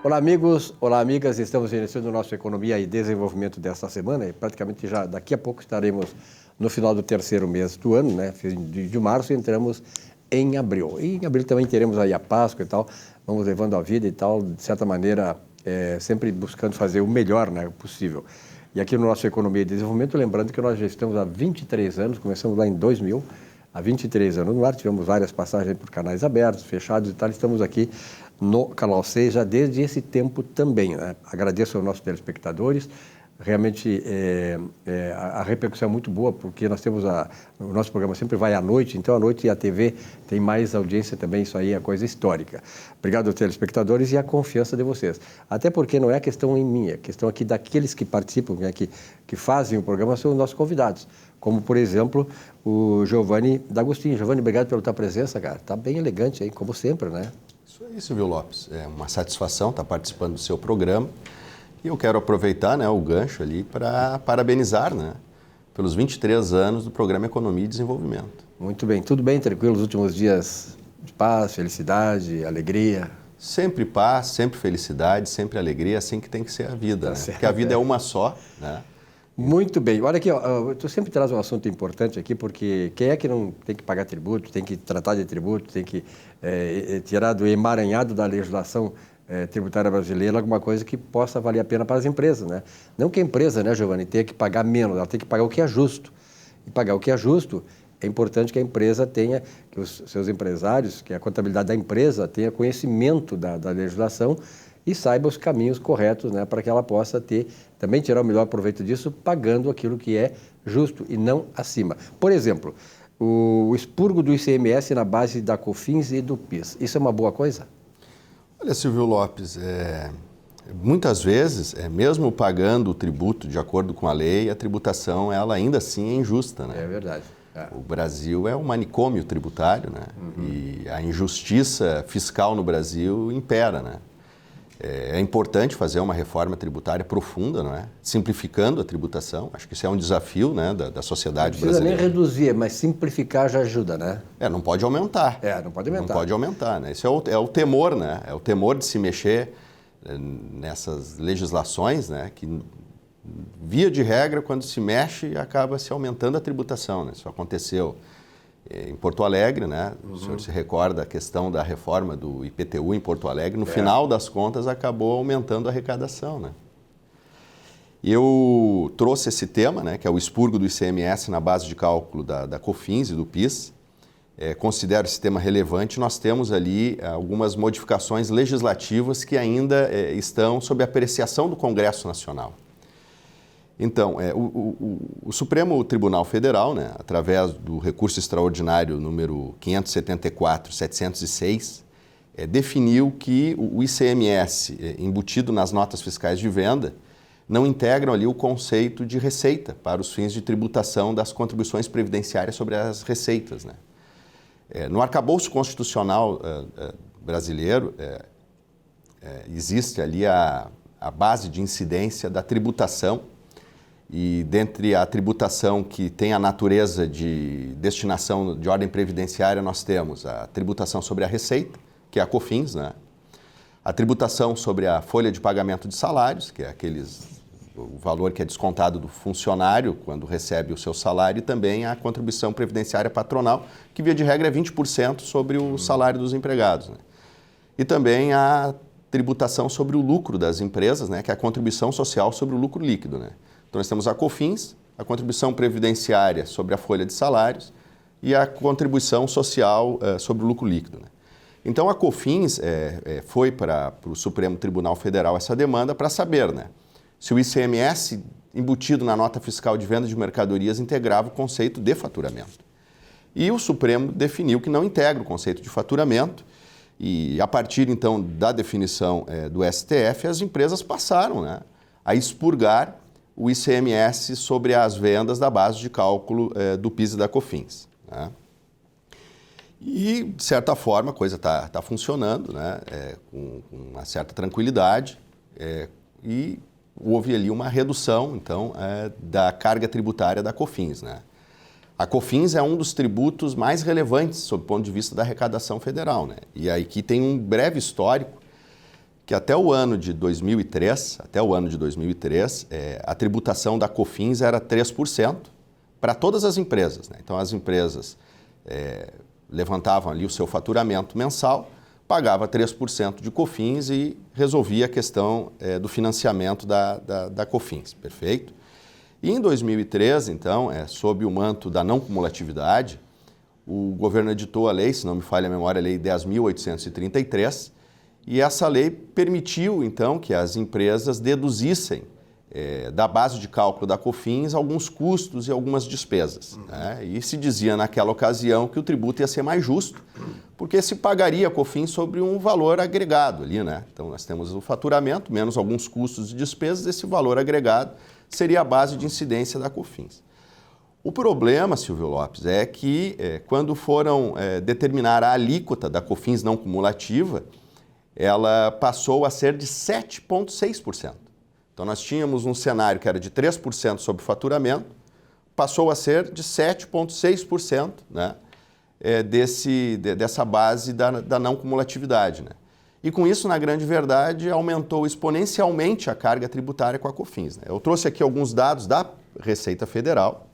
Olá, amigos, olá, amigas. Estamos iniciando o nosso Economia e Desenvolvimento desta semana e praticamente já daqui a pouco estaremos no final do terceiro mês do ano, né? De março entramos em abril. E em abril também teremos aí a Páscoa e tal, vamos levando a vida e tal, de certa maneira, sempre buscando fazer o melhor, né, possível. E aqui no nosso Economia e Desenvolvimento, lembrando que nós já estamos há 23 anos, começamos lá em 2000, há 23 anos no ar, tivemos várias passagens por canais abertos, fechados e tal, estamos aqui no Canal 6 já desde esse tempo também, né? Agradeço aos nossos telespectadores, realmente a repercussão é muito boa, porque nós temos o nosso programa sempre vai à noite, então à noite a TV tem mais audiência também, isso aí é coisa histórica. Obrigado aos telespectadores e a confiança de vocês. Até porque não é questão em mim, é questão aqui daqueles que participam, né, que fazem o programa, são os nossos convidados. Como, por exemplo, o Giovanni D'Agostino. Giovanni, obrigado pela tua presença, cara. Tá bem elegante aí, como sempre, né? Isso aí, Silvio Lopes. É uma satisfação estar participando do seu programa. E eu quero aproveitar, né, o gancho ali para parabenizar, né, pelos 23 anos do programa Economia e Desenvolvimento. Muito bem. Tudo bem, tranquilo, os últimos dias de paz, felicidade, alegria? Sempre paz, sempre felicidade, sempre alegria, assim que tem que ser a vida, né? Porque a vida é uma só, né? Muito bem. Olha aqui, ó, tu sempre traz um assunto importante aqui, porque quem é que não tem que pagar tributo, tem que tratar de tributo, tem que tirar do emaranhado da legislação tributária brasileira alguma coisa que possa valer a pena para as empresas, né? Não que a empresa, né, Giovanni, tenha que pagar menos, ela tem que pagar o que é justo. E pagar o que é justo, é importante que a empresa tenha, que os seus empresários, que a contabilidade da empresa tenha conhecimento da legislação e saiba os caminhos corretos, né, para que ela possa também tirar o melhor proveito disso, pagando aquilo que é justo e não acima. Por exemplo, o expurgo do ICMS na base da COFINS e do PIS. Isso é uma boa coisa? Olha, Silvio Lopes, muitas vezes, mesmo pagando o tributo de acordo com a lei, a tributação, ela ainda assim é injusta, né? É verdade. O Brasil é um manicômio tributário, né? Uhum. E a injustiça fiscal no Brasil impera, né? É importante fazer uma reforma tributária profunda, não é? Simplificando a tributação. Acho que isso é um desafio, né, da sociedade brasileira. Não precisa nem reduzir, mas simplificar já ajuda, né? Não pode aumentar. Não pode aumentar. Não pode aumentar, né? Isso é o temor, né? É o temor de se mexer nessas legislações, né? Que, via de regra, quando se mexe, acaba se aumentando a tributação, né? Isso aconteceu em Porto Alegre, né? O senhor se recorda a questão da reforma do IPTU em Porto Alegre, no final das contas acabou aumentando a arrecadação, né? Eu trouxe esse tema, né, que é o expurgo do ICMS na base de cálculo da COFINS e do PIS. Considero esse tema relevante. Nós temos ali algumas modificações legislativas que ainda estão sob apreciação do Congresso Nacional. Então, o Supremo Tribunal Federal, né, através do recurso extraordinário número 574/706, definiu que o ICMS embutido nas notas fiscais de venda não integram ali o conceito de receita para os fins de tributação das contribuições previdenciárias sobre as receitas, né? No arcabouço constitucional brasileiro, existe ali a base de incidência da tributação. E dentre a tributação que tem a natureza de destinação de ordem previdenciária, nós temos a tributação sobre a receita, que é a COFINS, né? A tributação sobre a folha de pagamento de salários, que é o valor que é descontado do funcionário quando recebe o seu salário, e também a contribuição previdenciária patronal, que via de regra é 20% sobre o salário dos empregados, né? E também a tributação sobre o lucro das empresas, né? Que é a contribuição social sobre o lucro líquido, né? Então, nós temos a COFINS, a contribuição previdenciária sobre a folha de salários e a contribuição social sobre o lucro líquido, né? Então, a COFINS foi para o Supremo Tribunal Federal essa demanda para saber, né, se o ICMS embutido na nota fiscal de venda de mercadorias integrava o conceito de faturamento. E o Supremo definiu que não integra o conceito de faturamento e, a partir, então, da definição do STF, as empresas passaram, né, a expurgar o ICMS sobre as vendas da base de cálculo do PIS e da COFINS, né? E, de certa forma, a coisa está funcionando, né, com uma certa tranquilidade, e houve ali uma redução, então, da carga tributária da COFINS, né? A COFINS é um dos tributos mais relevantes sob o ponto de vista da arrecadação federal, né? E aqui tem um breve histórico que até o ano de 2003, a tributação da COFINS era 3% para todas as empresas, né? Então, as empresas levantavam ali o seu faturamento mensal, pagava 3% de COFINS e resolvia a questão do financiamento da COFINS, perfeito? E em 2013, então, sob o manto da não cumulatividade, o governo editou a lei, se não me falha a memória, a Lei 10.833, e essa lei permitiu, então, que as empresas deduzissem da base de cálculo da COFINS alguns custos e algumas despesas, né? E se dizia naquela ocasião que o tributo ia ser mais justo, porque se pagaria a COFINS sobre um valor agregado ali, né? Então, nós temos o faturamento, menos alguns custos e despesas, esse valor agregado seria a base de incidência da COFINS. O problema, Silvio Lopes, é que quando foram determinar a alíquota da COFINS não cumulativa, ela passou a ser de 7,6%. Então, nós tínhamos um cenário que era de 3% sobre o faturamento, passou a ser de 7,6%, né, dessa base da não cumulatividade, né? E com isso, na grande verdade, aumentou exponencialmente a carga tributária com a COFINS, né? Eu trouxe aqui alguns dados da Receita Federal.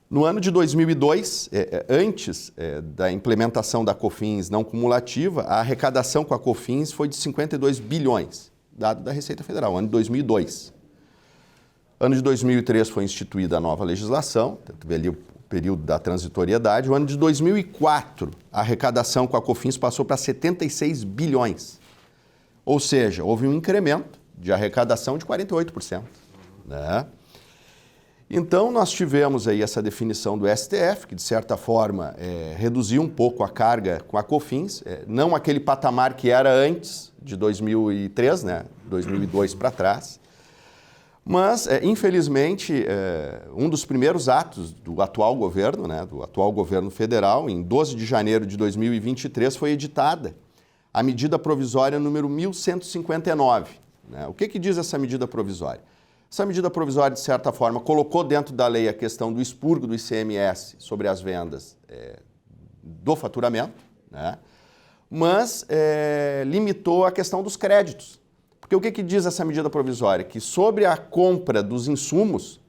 No ano de 2002, antes da implementação da COFINS não cumulativa, a arrecadação com a COFINS foi de 52 bilhões, dado da Receita Federal, ano de 2002. Ano de 2003 foi instituída a nova legislação, teve ali o período da transitoriedade. O ano de 2004, a arrecadação com a COFINS passou para 76 bilhões. Ou seja, houve um incremento de arrecadação de 48%. Né? Então, nós tivemos aí essa definição do STF, que de certa forma reduziu um pouco a carga com a COFINS, não aquele patamar que era antes de 2003, né? 2002 para trás. Mas, infelizmente, um dos primeiros atos do atual governo, né, do atual governo federal, em 12 de janeiro de 2023, foi editada a medida provisória número 1159. Né? O que diz essa medida provisória? Essa medida provisória, de certa forma, colocou dentro da lei a questão do expurgo do ICMS sobre as vendas do faturamento, né? Mas limitou a questão dos créditos. Porque o que diz essa medida provisória? Que sobre a compra dos insumos,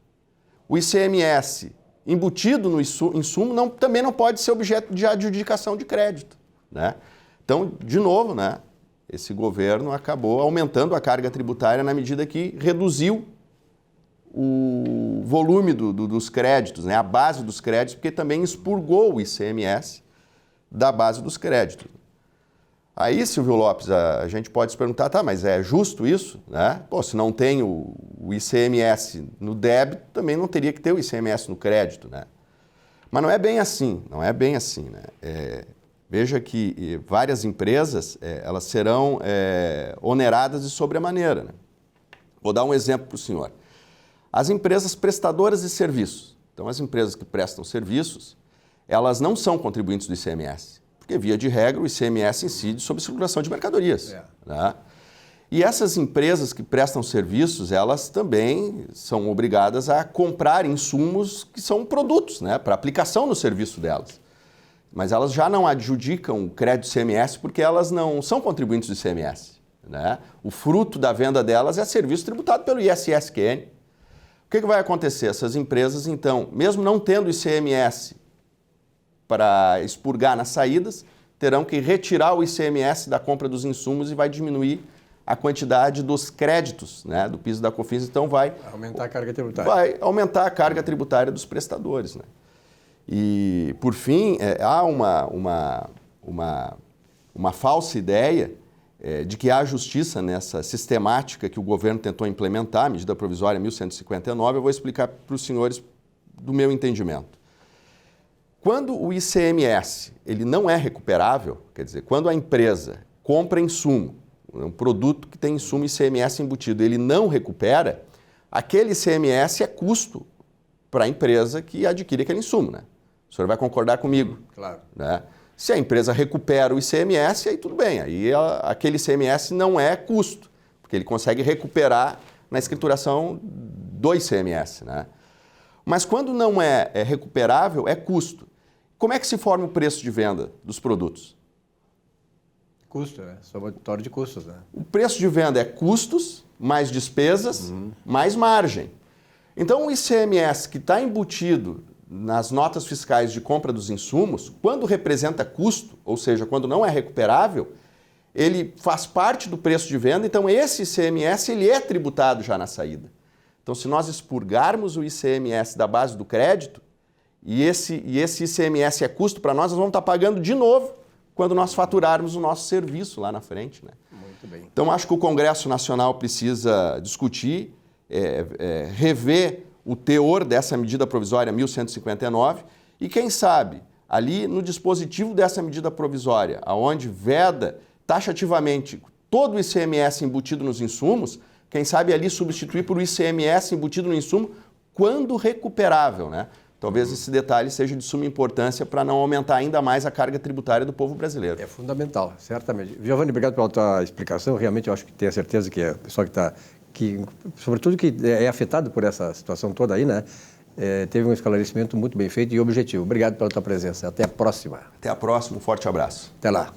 o ICMS embutido no insumo também não pode ser objeto de adjudicação de crédito, né? Então, de novo, né, esse governo acabou aumentando a carga tributária na medida que reduziu o volume dos créditos, né, a base dos créditos, porque também expurgou o ICMS da base dos créditos. Aí, Silvio Lopes, a gente pode se perguntar, tá, mas é justo isso? Né? Pô, se não tem o ICMS no débito, também não teria que ter o ICMS no crédito, né? Mas não é bem assim, né? Veja que várias empresas, elas serão oneradas de sobremaneira, né? Vou dar um exemplo para o senhor. As empresas prestadoras de serviços. Então, as empresas que prestam serviços, elas não são contribuintes do ICMS. Porque, via de regra, o ICMS incide sobre circulação de mercadorias. Né? E essas empresas que prestam serviços, elas também são obrigadas a comprar insumos que são produtos, né, para aplicação no serviço delas. Mas elas já não adjudicam o crédito ICMS porque elas não são contribuintes do ICMS. Né? O fruto da venda delas é serviço tributado pelo ISSQN. O que vai acontecer? Essas empresas, então, mesmo não tendo ICMS para expurgar nas saídas, terão que retirar o ICMS da compra dos insumos e vai diminuir a quantidade dos créditos, né, do piso da COFINS, então vai aumentar a carga tributária. Vai aumentar a carga tributária dos prestadores, né? E, por fim, há uma falsa ideia de que há justiça nessa sistemática que o governo tentou implementar, a medida provisória 1159, eu vou explicar para os senhores do meu entendimento. Quando o ICMS ele não é recuperável, quer dizer, quando a empresa compra insumo, um produto que tem insumo ICMS embutido, ele não recupera, aquele ICMS é custo para a empresa que adquire aquele insumo, né? O senhor vai concordar comigo? Claro. Né? Se a empresa recupera o ICMS, aí tudo bem, aí aquele ICMS não é custo, porque ele consegue recuperar na escrituração do ICMS, né? Mas quando não é recuperável, é custo. Como é que se forma o preço de venda dos produtos? Custo, né? Somatório de custos, né? O preço de venda é custos, mais despesas, mais margem. Então, o ICMS que está embutido nas notas fiscais de compra dos insumos, quando representa custo, ou seja, quando não é recuperável, ele faz parte do preço de venda, então esse ICMS ele é tributado já na saída. Então, se nós expurgarmos o ICMS da base do crédito, e esse ICMS é custo para nós vamos estar pagando de novo quando nós faturarmos o nosso serviço lá na frente, né? Muito bem. Então, acho que o Congresso Nacional precisa discutir, rever o teor dessa medida provisória 1159 e, quem sabe, ali no dispositivo dessa medida provisória, aonde veda taxativamente todo o ICMS embutido nos insumos, quem sabe ali substituir por o ICMS embutido no insumo quando recuperável, né? Talvez esse detalhe seja de suma importância para não aumentar ainda mais a carga tributária do povo brasileiro. É fundamental, certamente. Giovanni, obrigado pela tua explicação. Realmente, eu acho que tenho a certeza que o pessoal sobretudo que é afetado por essa situação toda aí, né? Teve um esclarecimento muito bem feito e objetivo. Obrigado pela tua presença. Até a próxima. Até a próxima. Um forte abraço. Até lá.